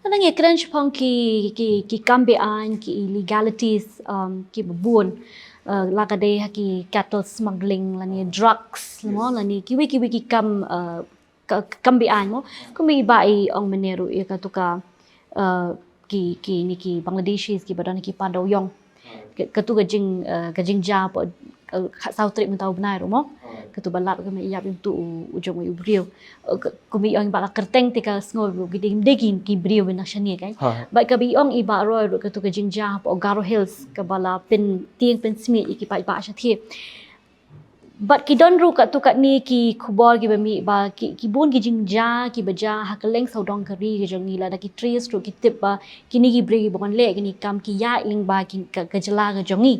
Kadang keren sepong ki kambean ki illegalities ki bubun lagade ki cattle smuggling lani drugs mo lani kiwi ki kambean mo kumi bai ong meneru ya katuka ki Bangladeshis ki badan ki pandau yong katu gajing ja po South Trip mentau benar mo katu balap kami iap tu ujung ubrio kumi ong bala kerteng tika ngol giding degin ki brio na shani kan ba kabi ong iba roy katu gajing ja po Garo Hills ka bala pen tieng pen smith ki pa iba sha thi but ki don ru kat tu kat ni ki khubor ki bami ba ki bun ki jingja ki baja hakeleng saudong kari ki jong nila da ki trees ru ki tip ba kini ki bregi bon le ki ni kam ki ya ling ba ki ka jela ka jongi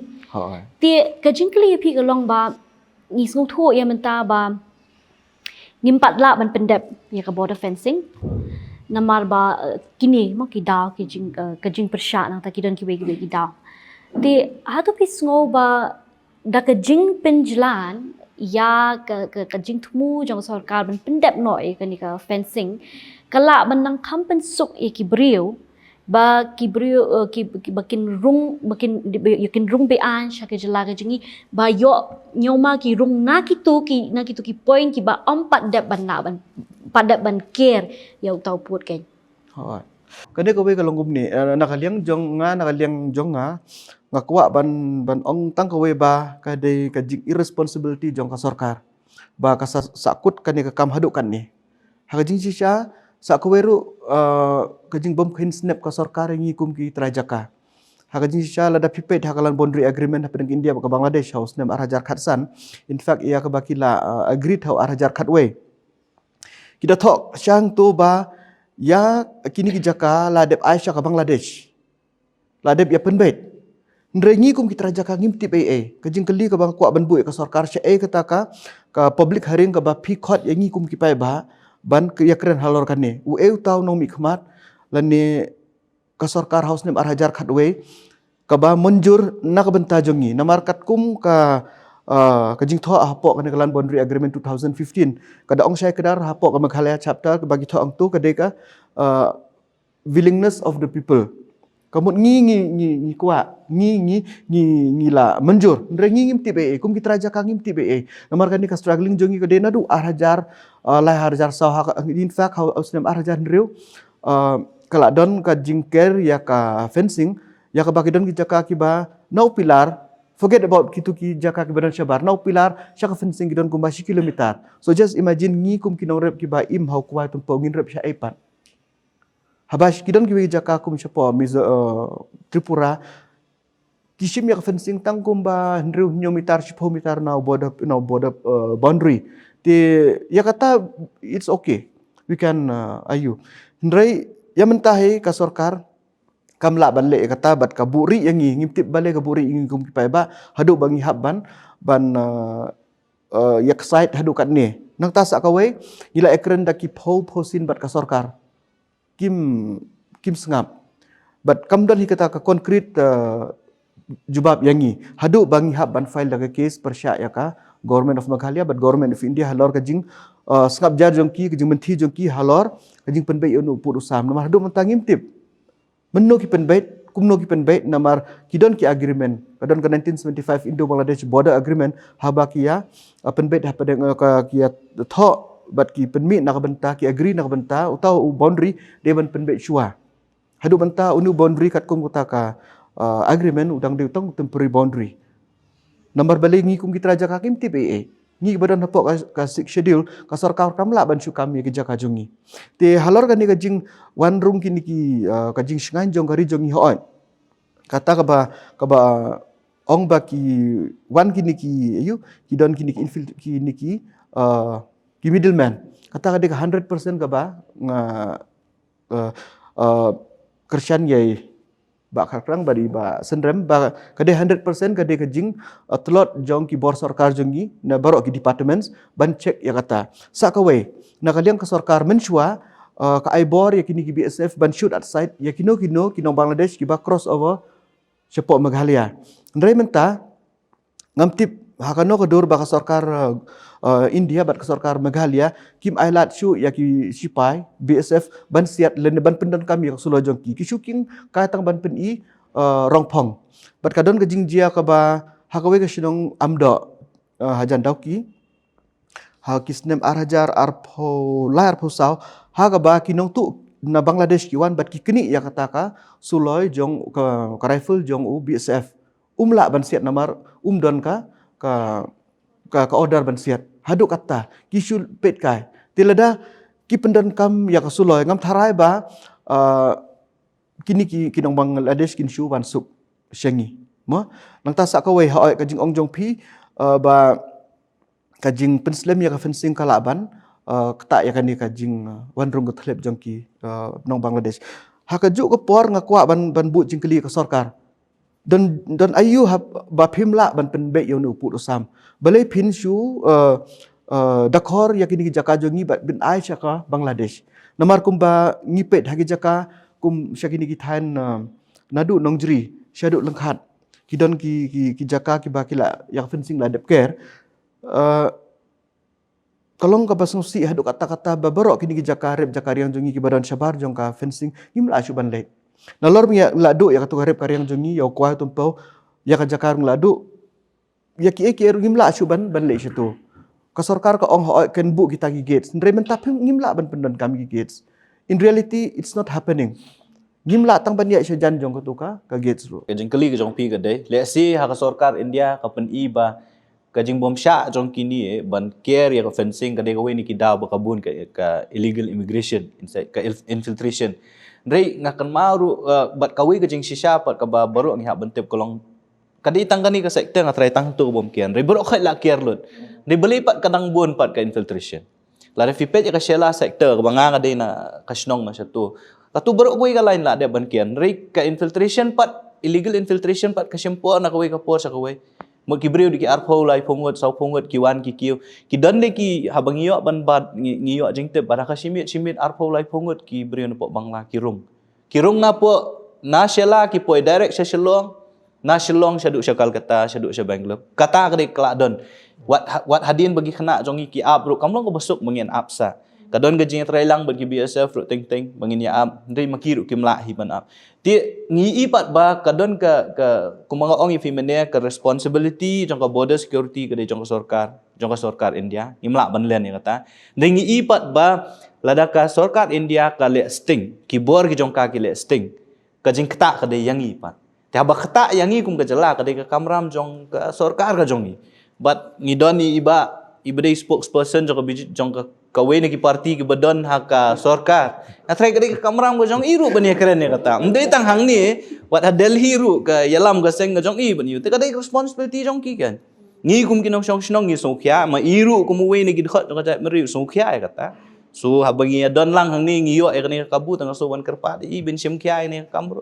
ti ka jingkli pi ka long ba ni sung thu ya menta ba ngimpat la ban pendep ya ka border fencing namar ba kini mo ki daw ki jing persya nang ta ki don ki we daw ti hatu pi sngo ba da ka jing penjlan ya ka jing thmu jong sarkar ban pendep noi ka ni ka fencing kala ban nang kham pen suk e ki brio ba ki brio ki bakin rung be an sha ke jela ka jingi ba yo nyoma ki rung na ki tu ki point ki ba ompat dep ban na ban padat ban care ya tau put ken kane ko we ka longum ni nakaliang jong nga ngakwa ban ong tang kawe ba kadai kajing irresponsibility jong ka sarkar ba ka sakut kani ka kam haduk kan ni hajing sisha sa kawe ru kajing bom khin snap ka sarkar ngi kum ki trajaka hajing sisha lada pipet hakalan boundary agreement hapen India ka Bangladesh house nem arajar khatsan in fact ia ka bakila agree thau arajar khatwe kita thok syang tu ba ya kini ki jaka ladep Aisyah ka Bangladesh ladep ya penbet Nrengi kum kita raja ka ngimti PA kajing keli ka bang kwa ban bui ka sarkar sha kata ka public hearing ka ba phi khot yangi kum ki pai ba ban ya kren halor kan ne u tau nong mi khmat lani ka sarkar house nem arhajar khatwe ka ba munjur na ka banta jongi namar kat kum ka kajing tho hapo kan kalan boundary agreement 2015 kada ong syai kedar hapo ka Meghalaya chapter ka bagi tho ang tu kadai ka willingness of the people kamu ngi kuat ngi la menjur ngi ngimti be kum kita raja ka ngimti be namar kan ni ka struggling jongi ka dena du arhajar lai harjar sah in fact how usnem arhajar ndreu kala don ka jingker ya ka fencing ya ka bakidon ki jaka ki ba no pilar forget about kitu ki jaka ki badan syabar no pilar sya ka fencing gidon kum 10 kilometer so just imagine ngi kum kinong rep ki ba im hau kuai tumpo ngin rep sya epat Habash kidon kiwi jaka kum siapa Tripura kishim yak fencing tangkum ba ndru nyomitar 10 meter now border boundary ti ya kata it's okay we can ayu ndrai ya mentahi ka sarkar kamla ban le kata bat ka buri yang ngimtip bale ka buri ing kum kipai ba hadu bangi habban ban yak site hadu kat ni nang tasak kawe gila ekren daki posin bat ka sarkar kim sengap but kamdan hi kata ka konkret jubab yangi hadu bangi hab ban file daga case persya ya ka government of Meghalaya but government of India halor ka jing sengap jar jongki ka jing menti jongki halor ka jing penbai unu pur usam namar hadu mentangim tip menno ki penbai kumno ki penbai namar kidon ki agreement kadon ka 1975 Indo Bangladesh border agreement habakia penbai pada ka kia tho bat ki penmi nak benta ki agree nak benta utau boundary dia ban penbet shua hadu benta unu boundary kat kum kota ka agreement udang dia tong temporary boundary nomor balik ngi kum kita raja kakim TPA ngi badan hapok ka schedule ka sarkar kamla ban shu kami ke jaka jungi te halor kan ni ka jing wan room kini ki ka jing shngan jong kari jongi hoon kata ka ba ong ba ki wan kini ki ayu ki don kini ki ki middleman kata ka 100% ka ba nga Christian yai ba kharang bari ba senrem ba kade 100% kade ka jing tlot jong ki bor sarkar jongi na baro ki departments ban check ya kata sa ka we na kaliang ka sarkar menshua ka ai bor ya kini ki BSF ban shoot at site ya kino Bangladesh ki ba cross over sepo Meghalaya ndrai menta ngamtip hakano kedur baka sorkar India bat ke sorkar Meghalaya kim ailat shu ya ki sipai BSF ban siat len ban pendan kami ka sulo jongki ki shuking ka tang ban pen i rongpong bat kadon ke jingjia ka ba hakawe ke sinong amdo hajan dauki ha kisnem arhajar arpo lar posau ha ka ba kinong tu na Bangladesh kiwan bat ki kini ya kata ka suloi jong ka rifle jong u BSF umla ban siat namar don ka ka order ban siat haduk kata kisul pet kai tilada ki pendan kam ya ka suloi ngam tharai ba kini kinong Bangladesh kin shu ban sup shengi mo nang ta sa ka wei ha ka jing ong jong phi ba kajing penslam ya ka fencing kalaban kata ya kan ni kajing wanrung ka thlep jongki nong Bangladesh ha ka ju ka por ngakwa ban bu jing kli ka sarkar dan ayu ba phimla ban pen be yo nu pu sam balai phin shu dakor ya kini jaka jongi bat bin ai chaka Bangladesh namar kumba ngipet hagi jaka kum syakini ki than nadu nongjri syadu lengkhat kidon ki jaka ki bakila yang fencing la dep ker kalong ka basung si haduk kata-kata babarok kini ki jaka rep jaka yang jongi ki badan syabar jong ka fencing ngimla syuban lek nalor mi ladu ya katu rep karyang jongi ya kwa tumpau ya ka jaka ladu ya ki ngimla syuban ban lek situ ka sarkar ka ong ho ken bu kita ki gates nremen tapi ngimla ban pendan kami ki gates in reality it's not happening ngimla tang ban ya syajan jong ka gates ro kajing kali ka jong pi ka de le si ha ka sarkar India ka pen i ba kajing bom sya jong kini ban care ya ka fencing ka de ka we ni ki daw ba kabun ka illegal immigration ka infiltration ndrei ngakan maru bat kawi kajing shisha pat ka ba baru ngi ha bentep kolong kadi tangkani ka sekte nga try tang tu bom kian re baru khai la care lut de beli pat kadang bun pat ka infiltration la re fipet ya ka shela sekte ka banga ka de na kasnong na satu katu baru ko ka lain la de ban kian re ka infiltration pat illegal infiltration pat ka sempo na kawi ka por sa kawi mo kibriu di ki arpo lai phongot sau phongot ki wan ki kiu ki dan de ki habang iyo ban bad ngiyo jingte bara ka simit arpo lai phongot ki briu na po bangla kirung na po na shela ki po direct sa Shillong na Shillong syadu syakal kata syadu sya Bangalore kata ka de kladon wat hadin bagi kena jongi ki abru kamlong ko besuk mengin apsa kadon gajing trailang bagi BSF ru ting mengin ya ab ndai makiru ki mlahi ban ab ti ngi ipat ba kadon ka kumanga ong ifimene ka responsibility jong ka border security ka de jong ka sarkar India imla ban len ya kata ndai ngi ipat ba lada ka sarkar India ka le sting ki bor ki jong ka ki le sting kajing kata ka de yang ipat ti ba kata yang i kum ka jala ka de ka kamram jong ka sarkar ka jongi but ngidoni iba de spokesperson jong ka kawe ni ki parti ki badon ha ka sarkar atrai kadi ka kamram go jong iru bani keren ni kata ndai tang hang ni wat Delhi ru ka yalam ga seng jong i bani te kadi responsibility jong ki kan ngi kum kinong song snong ngi songkhya ma iru kum we ni ki khot ka jai meri songkhya kata so habangi don lang hang ni ngiyo e kani kabut ang so wan kerpa i bin sim kya ni kamro